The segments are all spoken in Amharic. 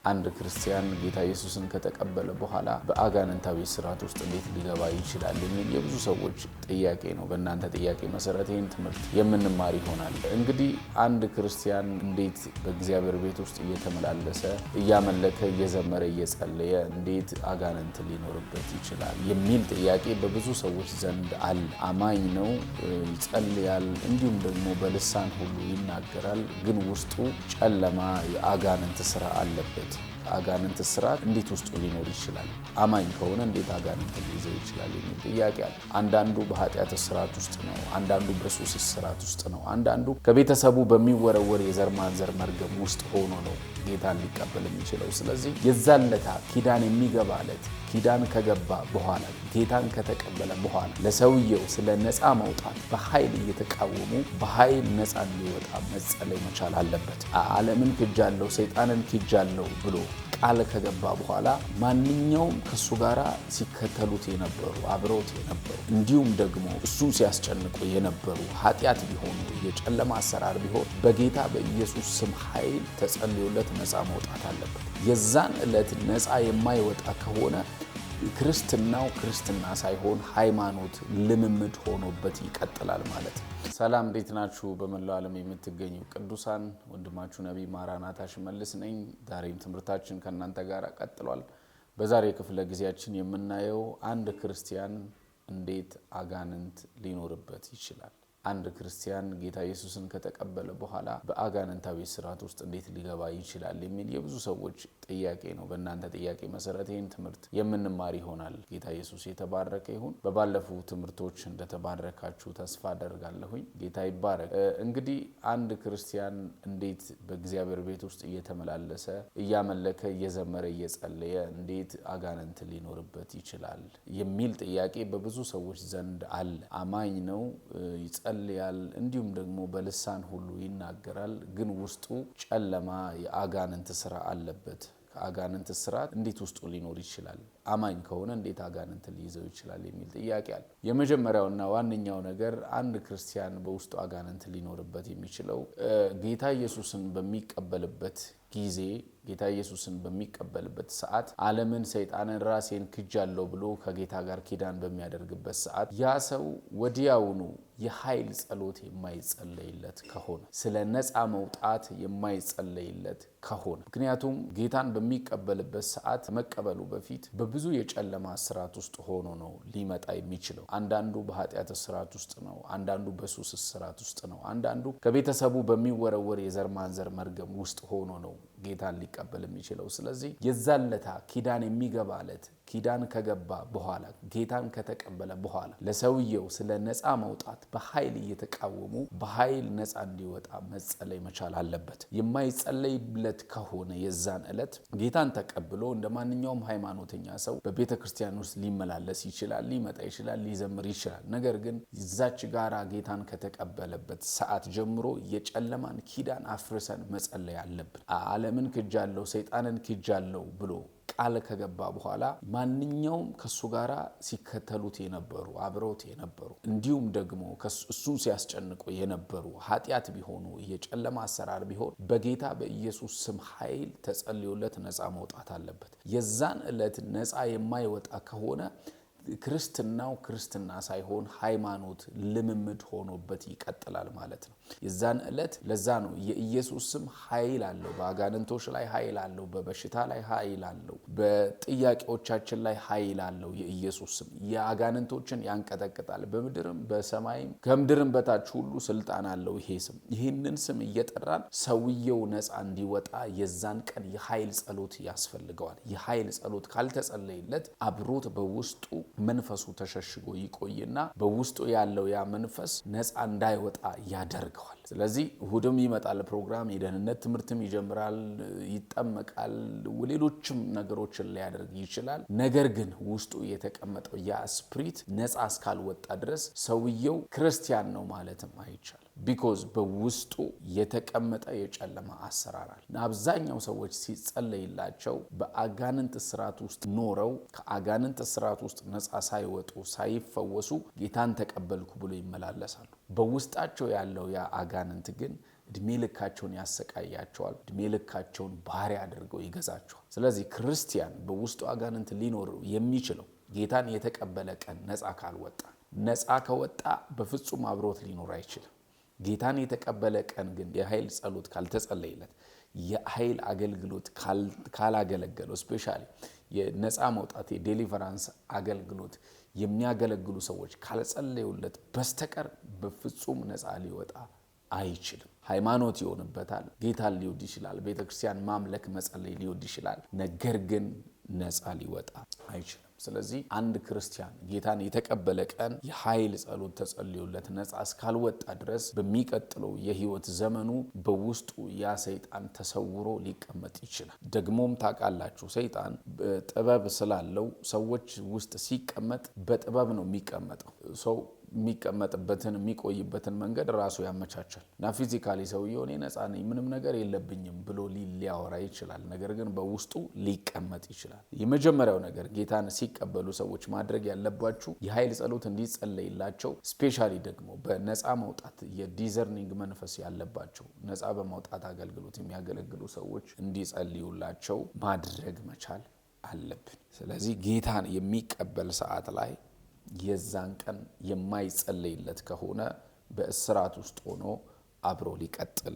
አንድ ክርስቲያን ጌታ ኢየሱስን ከተቀበለ በኋላ በአጋንንታዊ ስርዓት ውስጥ እንዴት ሊገባ ይችላል የሚል የብዙ ሰዎች ጥያቄ ነው። በእናንተ ጥያቄ መሰረት ይህን ትምህርት የምንማር ይሆናል። እንግዲህ አንድ ክርስቲያን እንዴት በእግዚአብሔር ቤት ውስጥ እየተመላለሰ እያመለከ እየዘመረ እየጸለየ እንዴት አጋንንት ሊኖርበት ይችላል የሚል ጥያቄ በብዙ ሰዎች ዘንድ አለ። አማኝ ነው፣ ይጸልያል፣ እንዲሁም ደግሞ በልሳን ሁሉ ይናገራል፣ ግን ውስጡ ጨለማ የአጋንንት ስራ አለበት። አጋንንት ስርዓት እንዴት ውስጡ ሊኖር ይችላል? አማኝ ከሆነ እንዴት አጋንንት ሊይዘው ይችላል የሚል ጥያቄ አለ። አንዳንዱ በኃጢአት ስርዓት ውስጥ ነው፣ አንዳንዱ በሱስ ስርዓት ውስጥ ነው፣ አንዳንዱ ከቤተሰቡ በሚወረወር የዘር ማንዘር መርገም ውስጥ ሆኖ ነው ጌታን ሊቀበል የሚችለው። ስለዚህ የዛለታ ኪዳን የሚገባለት ኪዳን ከገባ በኋላ ጌታን ከተቀበለ በኋላ ለሰውየው ስለ ነፃ መውጣት በኃይል እየተቃወሙ በኃይል ነፃ እንዲወጣ መጸለይ መቻል አለበት። ዓለምን ክጃለሁ፣ ሰይጣንን ክጃለሁ ብሎ ቃል ከገባ በኋላ ማንኛውም ከሱ ጋራ ሲከተሉት የነበሩ አብረውት የነበሩ እንዲሁም ደግሞ እሱን ሲያስጨንቁ የነበሩ ኃጢአት ቢሆኑ የጨለማ አሰራር ቢሆን በጌታ በኢየሱስ ስም ኃይል ተጸልዮለት ነፃ መውጣት አለበት። የዛን ዕለት ነፃ የማይወጣ ከሆነ ክርስትናው ክርስትና ሳይሆን ሃይማኖት ልምምድ ሆኖበት ይቀጥላል ማለት ነው። ሰላም፣ እንዴት ናችሁ? በመላው ዓለም የምትገኙ ቅዱሳን ወንድማችሁ ነቢይ ማራናታ ሽመልስ ነኝ። ዛሬም ትምህርታችን ከእናንተ ጋር ቀጥሏል። በዛሬ ክፍለ ጊዜያችን የምናየው አንድ ክርስቲያን እንዴት አጋንንት ሊኖርበት ይችላል። አንድ ክርስቲያን ጌታ ኢየሱስን ከተቀበለ በኋላ በአጋንንታዊ ስርዓት ውስጥ እንዴት ሊገባ ይችላል የሚል የብዙ ሰዎች ጥያቄ ነው። በእናንተ ጥያቄ መሰረት ይህን ትምህርት የምንማር ይሆናል። ጌታ ኢየሱስ የተባረከ ይሁን። በባለፉ ትምህርቶች እንደተባረካችሁ ተስፋ አደርጋለሁኝ። ጌታ ይባረክ። እንግዲህ አንድ ክርስቲያን እንዴት በእግዚአብሔር ቤት ውስጥ እየተመላለሰ እያመለከ እየዘመረ እየጸለየ እንዴት አጋንንት ሊኖርበት ይችላል የሚል ጥያቄ በብዙ ሰዎች ዘንድ አለ። አማኝ ነው፣ ይጸልያል፣ እንዲሁም ደግሞ በልሳን ሁሉ ይናገራል፣ ግን ውስጡ ጨለማ የአጋንንት ስራ አለበት። ከአጋንንት ስርዓት እንዴት ውስጡ ሊኖር ይችላል? አማኝ ከሆነ እንዴት አጋንንት ሊይዘው ይችላል የሚል ጥያቄ አለ። የመጀመሪያውና ዋነኛው ነገር አንድ ክርስቲያን በውስጡ አጋንንት ሊኖርበት የሚችለው ጌታ ኢየሱስን በሚቀበልበት ጊዜ ጌታ ኢየሱስን በሚቀበልበት ሰዓት ዓለምን፣ ሰይጣንን፣ ራሴን ክጃለሁ ብሎ ከጌታ ጋር ኪዳን በሚያደርግበት ሰዓት ያ ሰው ወዲያውኑ የኃይል ጸሎት የማይጸለይለት ከሆነ ስለ ነፃ መውጣት የማይጸለይለት ከሆነ ምክንያቱም ጌታን በሚቀበልበት ሰዓት መቀበሉ በፊት በብዙ የጨለማ ስርዓት ውስጥ ሆኖ ነው ሊመጣ የሚችለው። አንዳንዱ በኃጢአት ስርዓት ውስጥ ነው፣ አንዳንዱ በሱስ ስርዓት ውስጥ ነው፣ አንዳንዱ ከቤተሰቡ በሚወረወር የዘር ማንዘር መርገም ውስጥ ሆኖ ነው ጌታን ሊቀበል የሚችለው። ስለዚህ የዛለታ ኪዳን የሚገባለት ኪዳን ከገባ በኋላ ጌታን ከተቀበለ በኋላ ለሰውየው ስለ ነፃ መውጣት በኃይል እየተቃወሙ በኃይል ነፃ እንዲወጣ መጸለይ መቻል አለበት። የማይጸለይለት ከሆነ የዛን ዕለት ጌታን ተቀብሎ እንደ ማንኛውም ሃይማኖተኛ ሰው በቤተ ክርስቲያን ውስጥ ሊመላለስ ይችላል፣ ሊመጣ ይችላል፣ ሊዘምር ይችላል። ነገር ግን ይዛች ጋራ ጌታን ከተቀበለበት ሰዓት ጀምሮ የጨለማን ኪዳን አፍርሰን መጸለይ አለብን። ዓለምን ክጃለሁ፣ ሰይጣንን ክጃለሁ ብሎ ቃል ከገባ በኋላ ማንኛውም ከሱ ጋራ ሲከተሉት የነበሩ አብረውት የነበሩ እንዲሁም ደግሞ እሱን ሲያስጨንቁ የነበሩ ኃጢአት ቢሆኑ የጨለማ አሰራር ቢሆን በጌታ በኢየሱስ ስም ኃይል ተጸልዮለት ነፃ መውጣት አለበት። የዛን ዕለት ነፃ የማይወጣ ከሆነ ክርስትናው ክርስትና ሳይሆን ሃይማኖት ልምምድ ሆኖበት ይቀጥላል ማለት ነው። የዛን ዕለት ለዛ ነው የኢየሱስ ስም ኃይል አለው። በአጋንንቶች ላይ ኃይል አለው፣ በበሽታ ላይ ኃይል አለው፣ በጥያቄዎቻችን ላይ ኃይል አለው። የኢየሱስ ስም የአጋንንቶችን ያንቀጠቅጣል። በምድርም በሰማይም ከምድርም በታች ሁሉ ስልጣን አለው ይሄ ስም። ይህንን ስም እየጠራን ሰውየው ነፃ እንዲወጣ የዛን ቀን የኃይል ጸሎት ያስፈልገዋል። የኃይል ጸሎት ካልተጸለየለት አብሮት በውስጡ መንፈሱ ተሸሽጎ ይቆይና በውስጡ ያለው ያ መንፈስ ነፃ እንዳይወጣ ያደርገዋል። ስለዚህ እሁድም ይመጣል ፕሮግራም፣ የደህንነት ትምህርትም ይጀምራል፣ ይጠመቃል፣ ሌሎችም ነገሮችን ሊያደርግ ይችላል። ነገር ግን ውስጡ የተቀመጠው ያ ስፕሪት ነፃ እስካልወጣ ድረስ ሰውየው ክርስቲያን ነው ማለትም አይቻልም። ቢኮዝ በውስጡ የተቀመጠ የጨለማ አሰራር አለ። አብዛኛው ሰዎች ሲጸለይላቸው በአጋንንት ስርዓት ውስጥ ኖረው ከአጋንንት ስርዓት ውስጥ ነፃ ሳይወጡ ሳይፈወሱ ጌታን ተቀበልኩ ብሎ ይመላለሳሉ። በውስጣቸው ያለው ያ አጋንንት ግን እድሜ ልካቸውን ያሰቃያቸዋል። እድሜ ልካቸውን ባሪያ አድርገው ይገዛቸዋል። ስለዚህ ክርስቲያን በውስጡ አጋንንት ሊኖር የሚችለው ጌታን የተቀበለ ቀን ነፃ ካልወጣ፣ ነፃ ከወጣ በፍጹም አብሮት ሊኖር አይችልም። ጌታን የተቀበለ ቀን ግን የኃይል ጸሎት ካልተጸለየለት፣ የኃይል አገልግሎት ካላገለገለው፣ ስፔሻሊ የነፃ መውጣት የዴሊቨራንስ አገልግሎት የሚያገለግሉ ሰዎች ካልጸለዩለት በስተቀር በፍጹም ነፃ ሊወጣ አይችልም። ሃይማኖት ይሆንበታል። ጌታን ሊወድ ይችላል። ቤተክርስቲያን ማምለክ መጸለይ ሊወድ ይችላል። ነገር ግን ነፃ ሊወጣ አይችልም። ስለዚህ አንድ ክርስቲያን ጌታን የተቀበለ ቀን የኃይል ጸሎት ተጸልዮለት ነፃ እስካልወጣ ድረስ በሚቀጥለው የህይወት ዘመኑ በውስጡ ያ ሰይጣን ተሰውሮ ሊቀመጥ ይችላል። ደግሞም ታውቃላችሁ ሰይጣን ጥበብ ስላለው ሰዎች ውስጥ ሲቀመጥ በጥበብ ነው የሚቀመጠው። ሰው የሚቀመጥበትን የሚቆይበትን መንገድ ራሱ ያመቻቻል እና ፊዚካሊ ሰውየው እኔ ነፃ ነኝ ምንም ነገር የለብኝም ብሎ ሊያወራ ይችላል። ነገር ግን በውስጡ ሊቀመጥ ይችላል። የመጀመሪያው ነገር ጌታን ሲቀበሉ ሰዎች ማድረግ ያለባችሁ የኃይል ጸሎት እንዲጸለይላቸው፣ ስፔሻሊ ደግሞ በነፃ መውጣት የዲዘርኒንግ መንፈስ ያለባቸው ነፃ በመውጣት አገልግሎት የሚያገለግሉ ሰዎች እንዲጸልዩላቸው ማድረግ መቻል አለብን። ስለዚህ ጌታን የሚቀበል ሰዓት ላይ የዛን ቀን የማይጸለይለት ከሆነ በእስራት ውስጥ ሆኖ አብሮ ሊቀጥል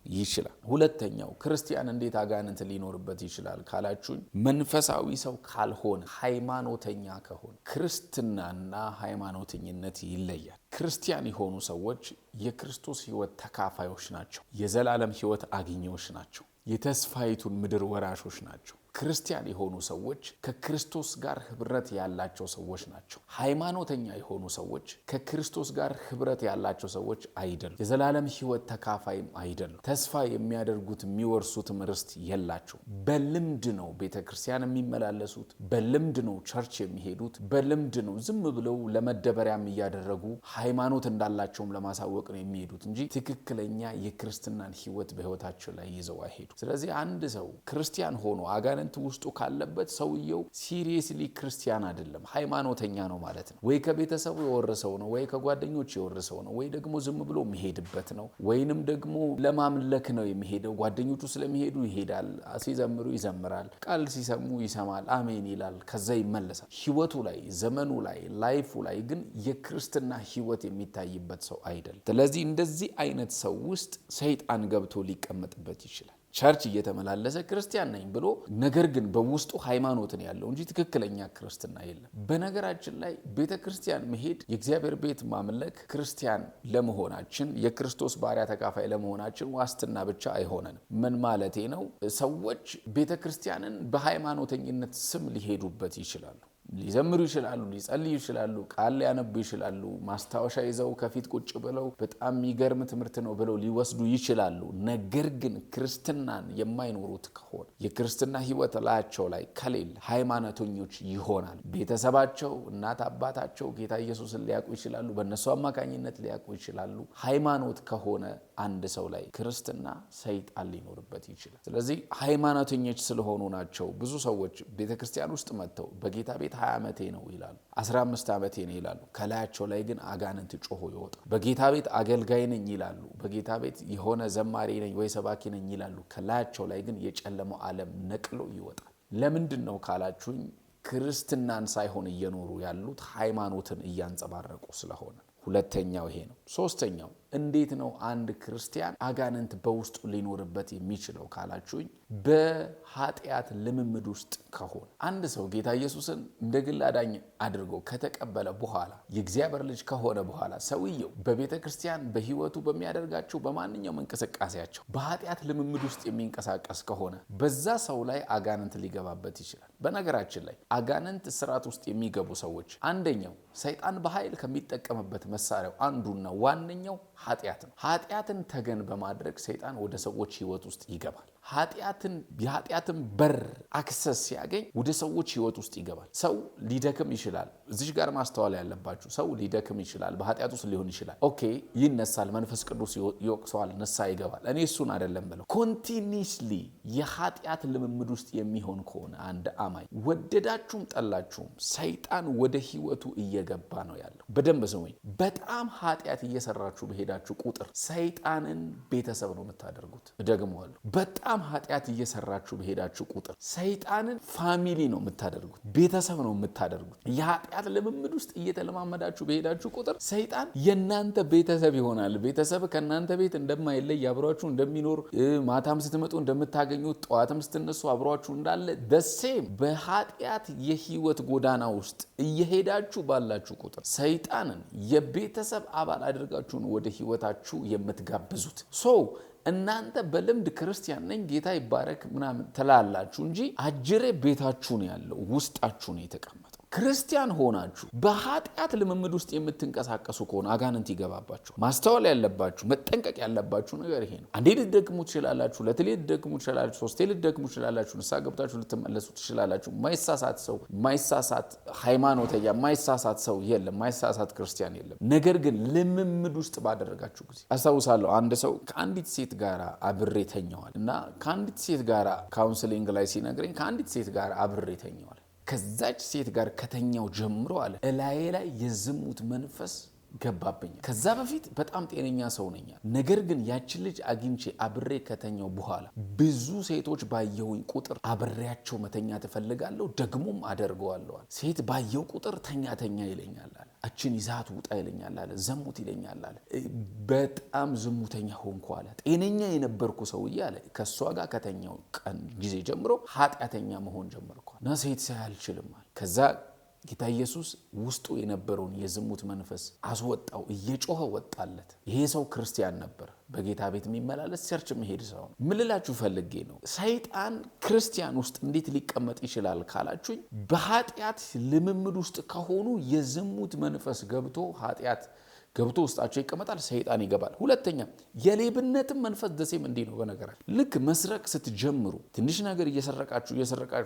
ይችላል። ሁለተኛው ክርስቲያን እንዴት አጋንንት ሊኖርበት ይችላል ካላችሁኝ፣ መንፈሳዊ ሰው ካልሆነ ሃይማኖተኛ ከሆነ። ክርስትናና ሃይማኖተኝነት ይለያል። ክርስቲያን የሆኑ ሰዎች የክርስቶስ ሕይወት ተካፋዮች ናቸው። የዘላለም ሕይወት አግኚዎች ናቸው። የተስፋይቱን ምድር ወራሾች ናቸው። ክርስቲያን የሆኑ ሰዎች ከክርስቶስ ጋር ህብረት ያላቸው ሰዎች ናቸው። ሃይማኖተኛ የሆኑ ሰዎች ከክርስቶስ ጋር ህብረት ያላቸው ሰዎች አይደሉም። የዘላለም ሕይወት ተካፋይም አይደሉም። ተስፋ የሚያደርጉት የሚወርሱትም ርስት የላቸው። በልምድ ነው ቤተክርስቲያን የሚመላለሱት፣ በልምድ ነው ቸርች የሚሄዱት፣ በልምድ ነው ዝም ብለው ለመደበሪያም እያደረጉ ሃይማኖት እንዳላቸውም ለማሳወቅ ነው የሚሄዱት እንጂ ትክክለኛ የክርስትናን ሕይወት በህይወታቸው ላይ ይዘው አይሄዱ። ስለዚህ አንድ ሰው ክርስቲያን ሆኖ አጋንንት ውስጡ ካለበት ሰውየው ሲሪየስሊ ክርስቲያን አይደለም፣ ሃይማኖተኛ ነው ማለት ነው። ወይ ከቤተሰቡ የወረሰው ነው፣ ወይ ከጓደኞች የወረሰው ነው፣ ወይ ደግሞ ዝም ብሎ የሚሄድበት ነው፣ ወይንም ደግሞ ለማምለክ ነው የሚሄደው። ጓደኞቹ ስለሚሄዱ ይሄዳል፣ ሲዘምሩ ይዘምራል፣ ቃል ሲሰሙ ይሰማል፣ አሜን ይላል፣ ከዛ ይመለሳል። ህይወቱ ላይ ዘመኑ ላይ ላይፉ ላይ ግን የክርስትና ህይወት የሚታይበት ሰው አይደለም። ስለዚህ እንደዚህ አይነት ሰው ውስጥ ሰይጣን ገብቶ ሊቀመጥበት ይችላል። ቸርች እየተመላለሰ ክርስቲያን ነኝ ብሎ ነገር ግን በውስጡ ሃይማኖትን ያለው እንጂ ትክክለኛ ክርስትና የለም። በነገራችን ላይ ቤተ ክርስቲያን መሄድ፣ የእግዚአብሔር ቤት ማምለክ ክርስቲያን ለመሆናችን የክርስቶስ ባሪያ ተካፋይ ለመሆናችን ዋስትና ብቻ አይሆነንም። ምን ማለቴ ነው? ሰዎች ቤተ ክርስቲያንን በሃይማኖተኝነት ስም ሊሄዱበት ይችላሉ። ሊዘምሩ ይችላሉ፣ ሊጸልዩ ይችላሉ፣ ቃል ሊያነቡ ይችላሉ፣ ማስታወሻ ይዘው ከፊት ቁጭ ብለው በጣም የሚገርም ትምህርት ነው ብለው ሊወስዱ ይችላሉ። ነገር ግን ክርስትናን የማይኖሩት ከሆነ የክርስትና ህይወት ላያቸው ላይ ከሌለ ሃይማኖተኞች ይሆናል። ቤተሰባቸው እናት አባታቸው ጌታ ኢየሱስን ሊያውቁ ይችላሉ፣ በእነሱ አማካኝነት ሊያውቁ ይችላሉ። ሃይማኖት ከሆነ አንድ ሰው ላይ ክርስትና ሰይጣን ሊኖርበት ይችላል። ስለዚህ ሃይማኖተኞች ስለሆኑ ናቸው ብዙ ሰዎች ቤተክርስቲያን ውስጥ መጥተው በጌታ ቤት 20 ዓመቴ ነው ይላሉ፣ 15 ዓመቴ ነው ይላሉ። ከላያቸው ላይ ግን አጋንንት ጮሆ ይወጣል። በጌታ ቤት አገልጋይ ነኝ ይላሉ፣ በጌታ ቤት የሆነ ዘማሪ ነኝ ወይ ሰባኪ ነኝ ይላሉ። ከላያቸው ላይ ግን የጨለመው ዓለም ነቅሎ ይወጣል። ለምንድን ነው ካላችሁኝ፣ ክርስትናን ሳይሆን እየኖሩ ያሉት ሃይማኖትን እያንጸባረቁ ስለሆነ። ሁለተኛው ይሄ ነው። ሶስተኛው እንዴት ነው አንድ ክርስቲያን አጋንንት በውስጡ ሊኖርበት የሚችለው ካላችሁኝ፣ በኃጢአት ልምምድ ውስጥ ከሆነ። አንድ ሰው ጌታ ኢየሱስን እንደ ግል አዳኝ አድርጎ ከተቀበለ በኋላ የእግዚአብሔር ልጅ ከሆነ በኋላ ሰውየው በቤተ ክርስቲያን በህይወቱ በሚያደርጋቸው በማንኛውም እንቅስቃሴያቸው በኃጢአት ልምምድ ውስጥ የሚንቀሳቀስ ከሆነ በዛ ሰው ላይ አጋንንት ሊገባበት ይችላል። በነገራችን ላይ አጋንንት ስርዓት ውስጥ የሚገቡ ሰዎች አንደኛው ሰይጣን በኃይል ከሚጠቀምበት መሳሪያው አንዱና ዋነኛው ኃጢአት ነው። ኃጢአትን ተገን በማድረግ ሰይጣን ወደ ሰዎች ህይወት ውስጥ ይገባል። የኃጢአትን በር አክሰስ ሲያገኝ ወደ ሰዎች ህይወት ውስጥ ይገባል። ሰው ሊደክም ይችላል። እዚህ ጋር ማስተዋል ያለባችሁ ሰው ሊደክም ይችላል፣ በኃጢአት ውስጥ ሊሆን ይችላል። ኦኬ ይነሳል፣ መንፈስ ቅዱስ ይወቅሰዋል፣ ንስሐ ይገባል። እኔ እሱን አይደለም ብለው ኮንቲኒስሊ የኃጢአት ልምምድ ውስጥ የሚሆን ከሆነ አንድ አማኝ ወደዳችሁም ጠላችሁም ሰይጣን ወደ ህይወቱ እየገባ ነው ያለው። በደንብ ስሙኝ። በጣም ኃጢአት እየሰራችሁ በሄዳችሁ ቁጥር ሰይጣንን ቤተሰብ ነው የምታደርጉት። እደግመዋለሁ። በጣም ኃጢአት እየሰራችሁ በሄዳችሁ ቁጥር ሰይጣንን ፋሚሊ ነው የምታደርጉት፣ ቤተሰብ ነው የምታደርጉት። የኃጢአት ልምምድ ውስጥ እየተለማመዳችሁ በሄዳችሁ ቁጥር ሰይጣን የናንተ ቤተሰብ ይሆናል። ቤተሰብ ከናንተ ቤት እንደማይለይ አብሯችሁ እንደሚኖር፣ ማታም ስትመጡ እንደምታገኙት፣ ጠዋትም ስትነሱ አብሯችሁ እንዳለ ደሴም በኃጢአት የህይወት ጎዳና ውስጥ እየሄዳችሁ ባላችሁ ቁጥር ሰይጣንን የቤተሰብ አባል አድርጋችሁን ወደ ህይወታችሁ የምትጋብዙት። እናንተ በልምድ ክርስቲያን ነኝ ጌታ ይባረክ ምናምን ትላላችሁ እንጂ አጅሬ ቤታችሁ ነው ያለው፣ ውስጣችሁ ነው የተቀመጠው። ክርስቲያን ሆናችሁ በኃጢአት ልምምድ ውስጥ የምትንቀሳቀሱ ከሆነ አጋንንት ይገባባችሁ። ማስተዋል ያለባችሁ መጠንቀቅ ያለባችሁ ነገር ይሄ ነው። አንዴ ልትደክሙ ትችላላችሁ፣ ሁለቴ ልትደክሙ ትችላላችሁ፣ ሶስቴ ልትደክሙ ትችላላችሁ፣ ንስሐ ገብታችሁ ልትመለሱ ትችላላችሁ። ማይሳሳት ሰው፣ ማይሳሳት ሃይማኖተኛ፣ ማይሳሳት ሰው የለም፣ ማይሳሳት ክርስቲያን የለም። ነገር ግን ልምምድ ውስጥ ባደረጋችሁ ጊዜ አስታውሳለሁ አንድ ሰው ከአንዲት ሴት ጋር አብሬ ተኛዋል እና ከአንዲት ሴት ጋር ካውንስሊንግ ላይ ሲነግረኝ ከአንዲት ሴት ጋር አብሬ ተኛዋል። ከዛች ሴት ጋር ከተኛው ጀምሮ አለ እላዬ ላይ የዝሙት መንፈስ ገባብኝ። ከዛ በፊት በጣም ጤነኛ ሰው ነኝ። ነገር ግን ያችን ልጅ አግኝቼ አብሬ ከተኛው በኋላ ብዙ ሴቶች ባየሁኝ ቁጥር አብሬያቸው መተኛ ትፈልጋለሁ፣ ደግሞም አደርገዋለሁ። ሴት ባየው ቁጥር ተኛ ይለኛል አለ። አችን ይዛት ውጣ ይለኛል አለ። ዘሙት ይለኛል አለ። በጣም ዝሙተኛ ሆንኩ አለ። ጤነኛ የነበርኩ ሰውዬ አለ ከሷ ጋር ከተኛው ቀን ጊዜ ጀምሮ ኃጢአተኛ መሆን ጀመርኩ እና ሴት ሳይ አልችልም አለ። ከዛ ጌታ ኢየሱስ ውስጡ የነበረውን የዝሙት መንፈስ አስወጣው፣ እየጮኸ ወጣለት። ይሄ ሰው ክርስቲያን ነበር፣ በጌታ ቤት የሚመላለስ ቸርች መሄድ ሰው ነው። ምን ልላችሁ ፈልጌ ነው፣ ሰይጣን ክርስቲያን ውስጥ እንዴት ሊቀመጥ ይችላል ካላችሁኝ፣ በኃጢአት ልምምድ ውስጥ ከሆኑ የዝሙት መንፈስ ገብቶ ውስጣቸው ይቀመጣል፣ ሰይጣን ይገባል። ሁለተኛ የሌብነትን መንፈስ ደሴም እንዲህ ነው። በነገራችሁ ልክ መስረቅ ስትጀምሩ ትንሽ ነገር እየሰረቃችሁ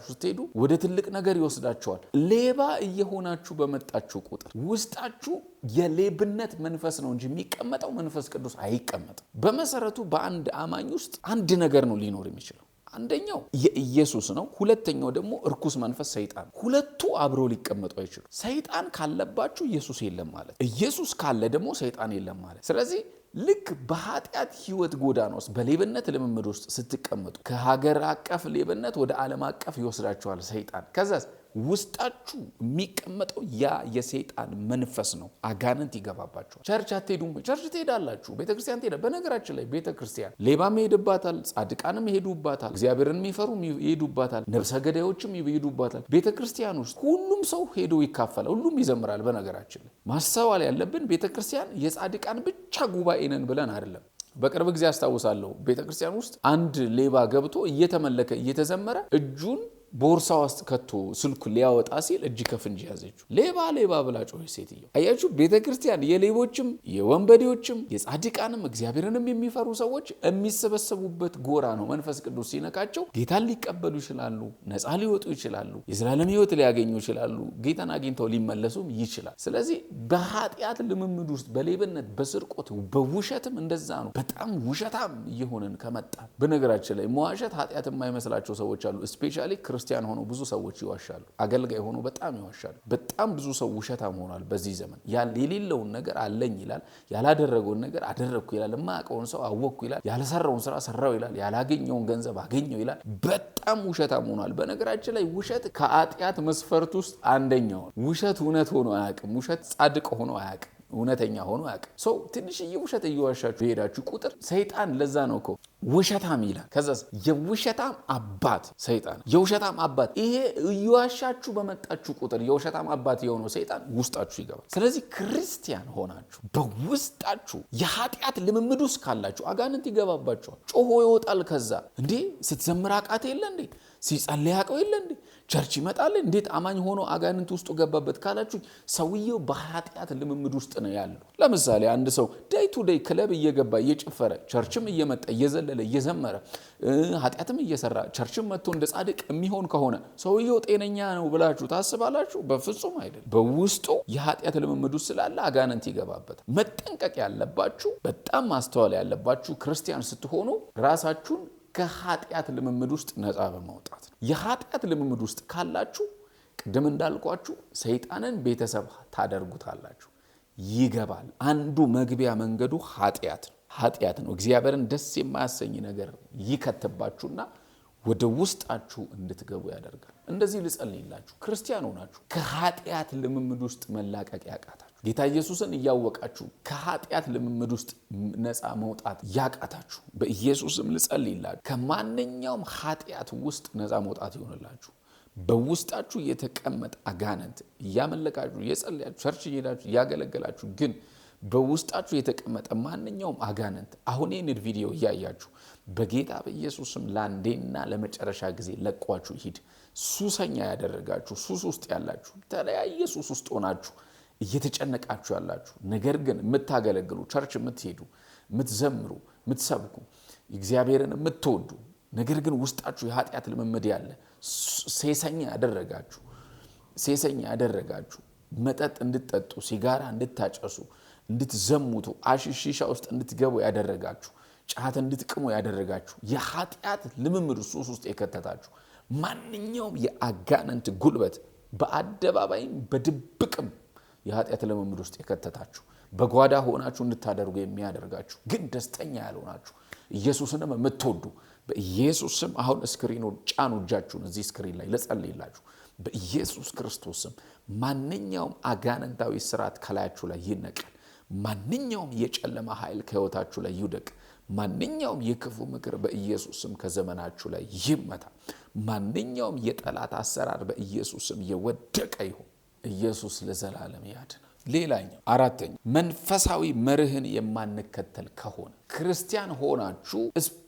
ስትሄዱ ወደ ትልቅ ነገር ይወስዳቸዋል። ሌባ እየሆናችሁ በመጣችሁ ቁጥር ውስጣችሁ የሌብነት መንፈስ ነው እንጂ የሚቀመጠው መንፈስ ቅዱስ አይቀመጥም። በመሰረቱ በአንድ አማኝ ውስጥ አንድ ነገር ነው ሊኖር የሚችለው። አንደኛው የኢየሱስ ነው። ሁለተኛው ደግሞ እርኩስ መንፈስ ሰይጣን። ሁለቱ አብሮ ሊቀመጡ አይችሉም። ሰይጣን ካለባችሁ ኢየሱስ የለም ማለት፣ ኢየሱስ ካለ ደግሞ ሰይጣን የለም ማለት። ስለዚህ ልክ በኃጢአት ህይወት ጎዳና ውስጥ በሌብነት ልምምድ ውስጥ ስትቀመጡ ከሀገር አቀፍ ሌብነት ወደ ዓለም አቀፍ ይወስዳችኋል ሰይጣን። ከዛስ ውስጣችሁ የሚቀመጠው ያ የሰይጣን መንፈስ ነው። አጋንንት ይገባባችኋል። ቸርች አትሄዱም? ቸርች ትሄዳላችሁ። ቤተክርስቲያን ትሄዳ። በነገራችን ላይ ቤተክርስቲያን ሌባም ይሄድባታል፣ ጻድቃንም ይሄዱባታል፣ እግዚአብሔርን የሚፈሩም ይሄዱባታል፣ ነብሰ ገዳዮችም ይሄዱባታል። ቤተክርስቲያን ውስጥ ሁሉም ሰው ሄዶ ይካፈላል፣ ሁሉም ይዘምራል። በነገራችን ላይ ማስተዋል ያለብን ቤተክርስቲያን የጻድቃን ብቻ ጉባኤ ነን ብለን አይደለም። በቅርብ ጊዜ አስታውሳለሁ ቤተክርስቲያን ውስጥ አንድ ሌባ ገብቶ እየተመለከ እየተዘመረ እጁን ቦርሳ ውስጥ ከቶ ስልኩ ሊያወጣ ሲል እጅ ከፍንጅ ያዘችው። ሌባ ብላ ጮኸች ሴትየው። አያችሁ፣ ቤተክርስቲያን የሌቦችም የወንበዴዎችም የጻድቃንም እግዚአብሔርንም የሚፈሩ ሰዎች የሚሰበሰቡበት ጎራ ነው። መንፈስ ቅዱስ ሲነካቸው ጌታን ሊቀበሉ ይችላሉ፣ ነፃ ሊወጡ ይችላሉ፣ የዘላለም ሕይወት ሊያገኙ ይችላሉ፣ ጌታን አግኝተው ሊመለሱም ይችላል። ስለዚህ በኃጢአት ልምምድ ውስጥ በሌብነት፣ በስርቆት፣ በውሸትም እንደዛ ነው። በጣም ውሸታም እየሆንን ከመጣ በነገራችን ላይ መዋሸት ኃጢአት የማይመስላቸው ሰዎች አሉ። ስፔሻሊ ክርስቲያን ሆኖ ብዙ ሰዎች ይዋሻሉ። አገልጋይ ሆኖ በጣም ይዋሻሉ። በጣም ብዙ ሰው ውሸታም ሆኗል በዚህ ዘመን። የሌለውን ነገር አለኝ ይላል፣ ያላደረገውን ነገር አደረግኩ ይላል፣ የማያውቀውን ሰው አወቅኩ ይላል፣ ያልሰራውን ስራ ሰራው ይላል፣ ያላገኘውን ገንዘብ አገኘው ይላል። በጣም ውሸታም ሆኗል። በነገራችን ላይ ውሸት ከኃጢአት መስፈርት ውስጥ አንደኛው። ውሸት እውነት ሆኖ አያውቅም። ውሸት ጻድቅ ሆኖ አያውቅም። እውነተኛ ሆኖ አያውቅም። ሰው ትንሽዬ ውሸት እየዋሻችሁ የሄዳችሁ ቁጥር ሰይጣን ለዛ ነው እኮ ውሸታም ይላል። ከዛስ የውሸታም አባት ሰይጣን፣ የውሸታም አባት። ይሄ እየዋሻችሁ በመጣችሁ ቁጥር የውሸታም አባት የሆነው ሰይጣን ውስጣችሁ ይገባል። ስለዚህ ክርስቲያን ሆናችሁ በውስጣችሁ የኃጢአት ልምምድ ውስጥ ካላችሁ አጋንንት ይገባባችኋል። ጮሆ ይወጣል። ከዛ እንዴ ስትዘምር አቃቴ የለ እንዴ ሲጸልይ ያውቀው የለ እንዴ? ቸርች ይመጣል እንዴት አማኝ ሆኖ አጋንንት ውስጡ ገባበት ካላችሁ ሰውየው በኃጢአት ልምምድ ውስጥ ነው ያለው። ለምሳሌ አንድ ሰው ዴይ ቱ ዴይ ክለብ እየገባ እየጨፈረ ቸርችም እየመጣ እየዘለለ እየዘመረ ኃጢአትም እየሰራ ቸርችም መጥቶ እንደ ጻድቅ የሚሆን ከሆነ ሰውየው ጤነኛ ነው ብላችሁ ታስባላችሁ? በፍጹም አይደለም። በውስጡ የኃጢአት ልምምድ ውስጥ ስላለ አጋንንት ይገባበት። መጠንቀቅ ያለባችሁ በጣም ማስተዋል ያለባችሁ ክርስቲያን ስትሆኑ ራሳችሁን ከኃጢአት ልምምድ ውስጥ ነፃ በማውጣት ነው። የኃጢአት ልምምድ ውስጥ ካላችሁ ቅድም እንዳልኳችሁ ሰይጣንን ቤተሰብ ታደርጉታላችሁ፣ ይገባል። አንዱ መግቢያ መንገዱ ኃጢአት ነው። እግዚአብሔርን ደስ የማያሰኝ ነገር ይከትባችሁና ወደ ውስጣችሁ እንድትገቡ ያደርጋል። እንደዚህ ልጸልይላችሁ፣ ክርስቲያን ሆናችሁ ከኃጢአት ልምምድ ውስጥ መላቀቅ ያቃታችሁ፣ ጌታ ኢየሱስን እያወቃችሁ ከኃጢአት ልምምድ ውስጥ ነፃ መውጣት ያቃታችሁ በኢየሱስም ልጸልይላችሁ፣ ከማንኛውም ኃጢአት ውስጥ ነፃ መውጣት ይሆንላችሁ። በውስጣችሁ የተቀመጠ አጋንንት እያመለካችሁ እየጸለያችሁ ቸርች እየሄዳችሁ እያገለገላችሁ ግን በውስጣችሁ የተቀመጠ ማንኛውም አጋንንት አሁን ይህን ቪዲዮ እያያችሁ በጌታ በኢየሱስም ለአንዴና ለመጨረሻ ጊዜ ለቋችሁ ይሂድ። ሱሰኛ ያደረጋችሁ ሱስ ውስጥ ያላችሁ ተለያየ ሱስ ውስጥ ሆናችሁ እየተጨነቃችሁ ያላችሁ ነገር ግን የምታገለግሉ ቸርች የምትሄዱ የምትዘምሩ የምትሰብኩ እግዚአብሔርን የምትወዱ ነገር ግን ውስጣችሁ የኃጢአት ልምምድ ያለ ሴሰኛ ያደረጋችሁ መጠጥ እንድትጠጡ ሲጋራ እንድታጨሱ እንድትዘሙቱ አሽሺሻ ውስጥ እንድትገቡ ያደረጋችሁ ጫት እንድትቅሙ ያደረጋችሁ የኃጢአት ልምምድ ሱስ ውስጥ የከተታችሁ ማንኛውም የአጋንንት ጉልበት በአደባባይም በድብቅም የኃጢአት ልምምድ ውስጥ የከተታችሁ በጓዳ ሆናችሁ እንድታደርጉ የሚያደርጋችሁ ግን ደስተኛ ያልሆናችሁ ኢየሱስንም የምትወዱ በኢየሱስ ስም አሁን ስክሪኑ ጫኑ እጃችሁን እዚህ ስክሪን ላይ ልጸልይላችሁ። በኢየሱስ ክርስቶስ ስም ማንኛውም አጋንንታዊ ስርዓት ከላያችሁ ላይ ይነቀል። ማንኛውም የጨለማ ኃይል ከህይወታችሁ ላይ ይውደቅ። ማንኛውም የክፉ ምክር በኢየሱስ ስም ከዘመናችሁ ላይ ይመታ። ማንኛውም የጠላት አሰራር በኢየሱስ ስም የወደቀ ይሁን። ኢየሱስ ለዘላለም ያድናል። ሌላኛው አራተኛው መንፈሳዊ መርህን የማንከተል ከሆነ ክርስቲያን ሆናችሁ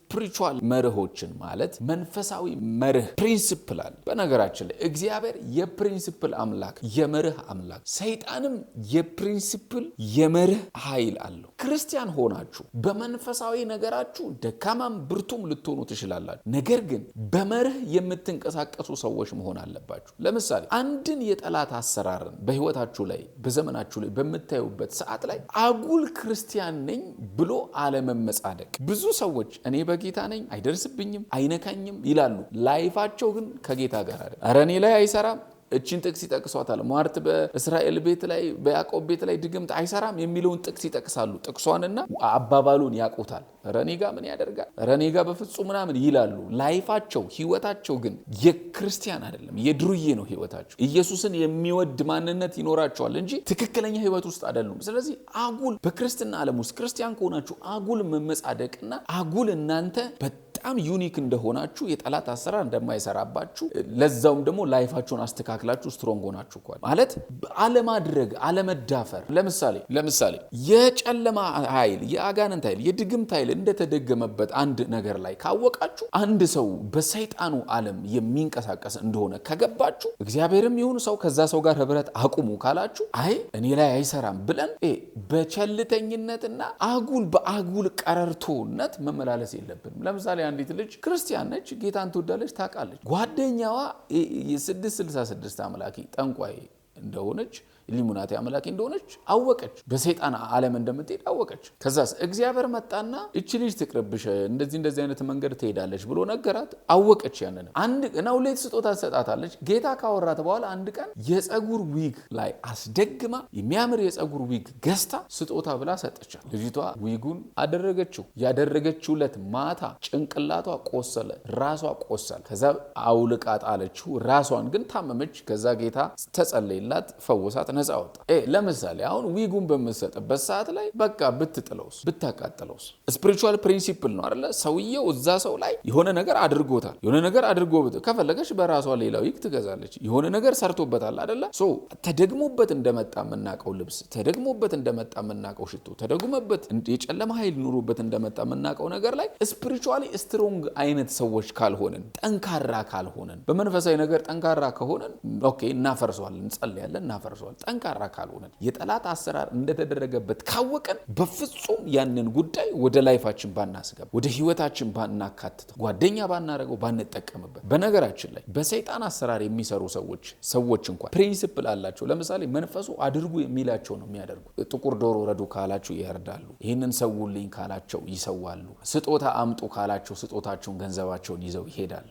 ስፒሪቹዋል መርሆችን ማለት መንፈሳዊ መርህ ፕሪንሲፕል አለ። በነገራችን ላይ እግዚአብሔር የፕሪንሲፕል አምላክ የመርህ አምላክ፣ ሰይጣንም የፕሪንሲፕል የመርህ ኃይል አለው። ክርስቲያን ሆናችሁ በመንፈሳዊ ነገራችሁ ደካማም ብርቱም ልትሆኑ ትችላላችሁ። ነገር ግን በመርህ የምትንቀሳቀሱ ሰዎች መሆን አለባችሁ። ለምሳሌ አንድን የጠላት አሰራርን በህይወታችሁ ላይ በዘመናችሁ ላይ በምታዩበት ሰዓት ላይ አጉል ክርስቲያን ነኝ ብሎ አለመመጻደቅ። ብዙ ሰዎች እኔ ጌታ ነኝ አይደርስብኝም አይነካኝም ይላሉ። ላይፋቸው ግን ከጌታ ጋር አይደለም። ኧረ እኔ ላይ አይሰራም። እቺን ጥቅስ ይጠቅሷታል። ሟርት በእስራኤል ቤት ላይ በያዕቆብ ቤት ላይ ድግምት አይሰራም የሚለውን ጥቅስ ይጠቅሳሉ። ጥቅሷንና አባባሉን ያውቁታል። ኧረ እኔ ጋር ምን ያደርጋል፣ ኧረ እኔ ጋር በፍጹም ምናምን ይላሉ። ላይፋቸው ህይወታቸው ግን የክርስቲያን አይደለም፣ የድሩዬ ነው ህይወታቸው። ኢየሱስን የሚወድ ማንነት ይኖራቸዋል እንጂ ትክክለኛ ህይወት ውስጥ አይደሉም። ስለዚህ አጉል በክርስትና ዓለም ውስጥ ክርስቲያን ከሆናችሁ አጉል መመጻደቅና አጉል እናንተ በጣም ዩኒክ እንደሆናችሁ የጠላት አሰራር እንደማይሰራባችሁ ለዛውም ደግሞ ላይፋችሁን አስተካክላችሁ ስትሮንግ ሆናችሁ ማለት አለማድረግ አለመዳፈር። ለምሳሌ የጨለማ ኃይል የአጋንንት ኃይል የድግምት ኃይል እንደተደገመበት አንድ ነገር ላይ ካወቃችሁ አንድ ሰው በሰይጣኑ ዓለም የሚንቀሳቀስ እንደሆነ ከገባችሁ እግዚአብሔርም ይሁን ሰው ከዛ ሰው ጋር ህብረት አቁሙ ካላችሁ አይ እኔ ላይ አይሰራም ብለን በቸልተኝነትና አጉል በአጉል ቀረርቶነት መመላለስ የለብንም። ለምሳሌ አንዲት ልጅ ክርስቲያን ነች፣ ጌታን ትወዳለች፣ ታውቃለች። ጓደኛዋ የ666 አምላኪ ጠንቋይ እንደሆነች ኢሉሚናቲ አምላኪ እንደሆነች አወቀች። በሰይጣን ዓለም እንደምትሄድ አወቀች። ከዛስ እግዚአብሔር መጣና እቺ ልጅ ትቅርብሽ እንደዚህ አይነት መንገድ ትሄዳለች ብሎ ነገራት። አወቀች። ያንን አንድ ነው ለሌት ስጦታ ተሰጣታለች። ጌታ ካወራት በኋላ አንድ ቀን የፀጉር ዊግ ላይ አስደግማ የሚያምር የፀጉር ዊግ ገዝታ ስጦታ ብላ ሰጠቻት። ልጅቷ ዊጉን አደረገችው። ያደረገችውለት ማታ ጭንቅላቷ ቆሰለ፣ ራሷ ቆሰለ። ከዛ አውልቃ ጣለችው። ራሷን ግን ታመመች። ከዛ ጌታ ተጸለየላት፣ ፈወሳት፣ ነፃ ወጣ። ለምሳሌ አሁን ዊጉን በመሰጠበት ሰዓት ላይ በቃ ብትጥለውስ ብታቃጥለውስ? ስፒሪቹዋል ፕሪንሲፕል ነው አይደለ? ሰውየው እዛ ሰው ላይ የሆነ ነገር አድርጎታል። የሆነ ነገር አድርጎ ከፈለገች በራሷ ሌላ ዊግ ትገዛለች። የሆነ ነገር ሰርቶበታል አይደለ? ተደግሞበት እንደመጣ የምናውቀው ልብስ፣ ተደግሞበት እንደመጣ የምናውቀው ሽቶ፣ ተደግሞበት የጨለማ ኃይል ኑሮበት እንደመጣ የምናውቀው ነገር ላይ ስፒሪቹዋሊ ስትሮንግ አይነት ሰዎች ካልሆነን፣ ጠንካራ ካልሆነን፣ በመንፈሳዊ ነገር ጠንካራ ከሆነን ኦኬ እናፈርሰዋለን፣ እንጸልያለን፣ እናፈርሰዋለን። ጠንካራ ካልሆነን የጠላት አሰራር እንደተደረገበት ካወቀን በፍጹም ያንን ጉዳይ ወደ ላይፋችን ባናስገባ፣ ወደ ህይወታችን ባናካትተው፣ ጓደኛ ባናረገው፣ ባንጠቀምበት። በነገራችን ላይ በሰይጣን አሰራር የሚሰሩ ሰዎች እንኳን ፕሪንሲፕል አላቸው። ለምሳሌ መንፈሱ አድርጉ የሚላቸው ነው የሚያደርጉ። ጥቁር ዶሮ ረዱ ካላቸው ይርዳሉ። ይህንን ሰውልኝ ካላቸው ይሰዋሉ። ስጦታ አምጡ ካላቸው ስጦታቸውን፣ ገንዘባቸውን ይዘው ይሄዳሉ።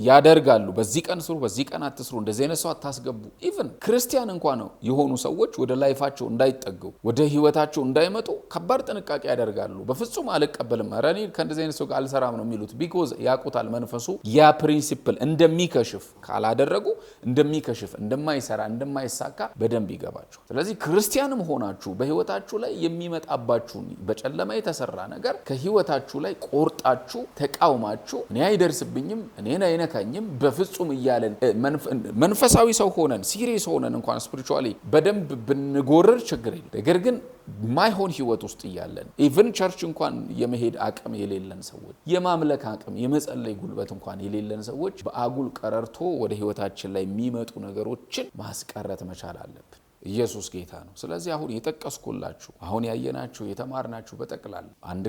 ያደርጋሉ። በዚህ ቀን ስሩ፣ በዚህ ቀን አትስሩ፣ እንደዚህ አይነት ሰው አታስገቡ። ኢቭን ክርስቲያን እንኳን ነው የሆኑ ሰዎች ወደ ላይፋቸው እንዳይጠገው፣ ወደ ህይወታቸው እንዳይመጡ ከባድ ጥንቃቄ ያደርጋሉ። በፍጹም አልቀበልም፣ ኧረ እኔ ከእንደዚህ አይነት ሰው ጋር አልሰራም ነው የሚሉት። ቢኮዝ ያውቁታል መንፈሱ ያ ፕሪንሲፕል እንደሚከሽፍ፣ ካላደረጉ እንደሚከሽፍ፣ እንደማይሰራ፣ እንደማይሳካ በደንብ ይገባቸው። ስለዚህ ክርስቲያንም ሆናችሁ በህይወታችሁ ላይ የሚመጣባችሁን በጨለማ የተሰራ ነገር ከህይወታችሁ ላይ ቆርጣችሁ ተቃውማችሁ እኔ አይደርስብኝም፣ እኔን አይነካኝም በፍጹም እያለን መንፈሳዊ ሰው ሆነን ሲሪየስ ሆነን እንኳን ስፒሪቹዋሊ በደንብ ብንጎርር ችግር የለም። ነገር ግን ማይሆን ህይወት ውስጥ እያለን ኢቭን ቸርች እንኳን የመሄድ አቅም የሌለን ሰዎች፣ የማምለክ አቅም የመጸለይ ጉልበት እንኳን የሌለን ሰዎች በአጉል ቀረርቶ ወደ ህይወታችን ላይ የሚመጡ ነገሮችን ማስቀረት መቻል አለብን። ኢየሱስ ጌታ ነው። ስለዚህ አሁን የጠቀስኩላችሁ አሁን ያየናችሁ የተማርናችሁ በጠቅላላ አንድ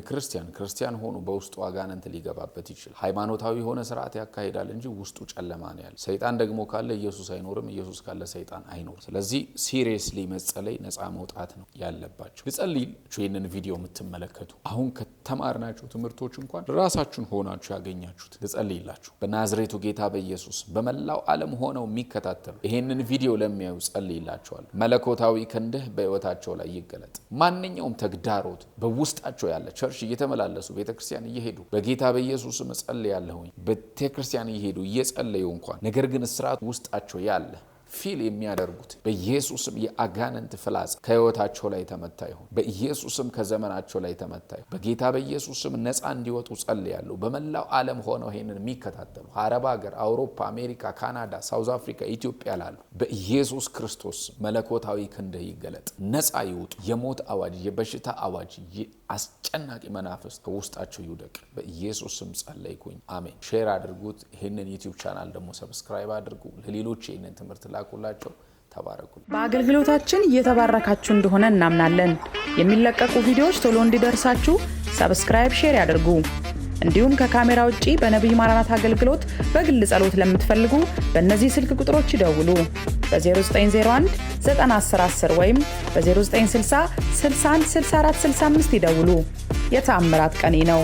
ክርስቲያን ሆኖ በውስጡ አጋንንት ሊገባበት ይችላል። ሃይማኖታዊ የሆነ ስርዓት ያካሂዳል እንጂ ውስጡ ጨለማ ነው ያለ። ሰይጣን ደግሞ ካለ ኢየሱስ አይኖርም፣ ኢየሱስ ካለ ሰይጣን አይኖርም። ስለዚህ ሲሪየስሊ መጸለይ፣ ነፃ መውጣት ነው ያለባችሁ። ልጸልይላችሁ ይህንን ቪዲዮ የምትመለከቱ አሁን ከተማርናችሁ ትምህርቶች እንኳን ራሳችሁን ሆናችሁ ያገኛችሁት ልጸልይላችሁ በናዝሬቱ ጌታ በኢየሱስ በመላው ዓለም ሆነው የሚከታተሉ ይህንን ቪዲዮ ለሚያዩ ጸልይላችኋል። መለኮታዊ ክንድህ በህይወታቸው ላይ ይገለጥ። ማንኛውም ተግዳሮት በውስጣቸው ያለ ቸርች እየተመላለሱ ቤተክርስቲያን እየሄዱ በጌታ በኢየሱስ እጸልያለሁኝ ቤተክርስቲያን እየሄዱ እየጸለዩ እንኳን ነገር ግን እስራት ውስጣቸው ያለ ፊል የሚያደርጉት በኢየሱስም የአጋንንት ፍላጻ ከህይወታቸው ላይ ተመታ ይሁን። በኢየሱስም ከዘመናቸው ላይ ተመታ ይሁን። በጌታ በኢየሱስም ነፃ እንዲወጡ ጸልያለሁ። በመላው ዓለም ሆነው ይሄንን የሚከታተሉ አረብ ሀገር፣ አውሮፓ፣ አሜሪካ፣ ካናዳ፣ ሳውዝ አፍሪካ፣ ኢትዮጵያ ላሉ በኢየሱስ ክርስቶስ መለኮታዊ ክንድህ ይገለጥ። ነፃ ይውጡ። የሞት አዋጅ፣ የበሽታ አዋጅ፣ አስጨናቂ መናፍስ ከውስጣቸው ይውደቅ። በኢየሱስም ጸለይኩኝ፣ አሜን። ሼር አድርጉት። ይህንን ዩቲዩብ ቻናል ደግሞ ሰብስክራይብ አድርጉ። ለሌሎች ይህንን ትምህርት ላኩላቸው። ተባረኩ። በአገልግሎታችን እየተባረካችሁ እንደሆነ እናምናለን። የሚለቀቁ ቪዲዮዎች ቶሎ እንዲደርሳችሁ ሰብስክራይብ፣ ሼር ያድርጉ። እንዲሁም ከካሜራ ውጪ በነብይ ማራናት አገልግሎት በግል ጸሎት ለምትፈልጉ በእነዚህ ስልክ ቁጥሮች ይደውሉ። በ0901 91010 ወይም በ0960 61 64 65 ይደውሉ። የተአምራት ቀኔ ነው።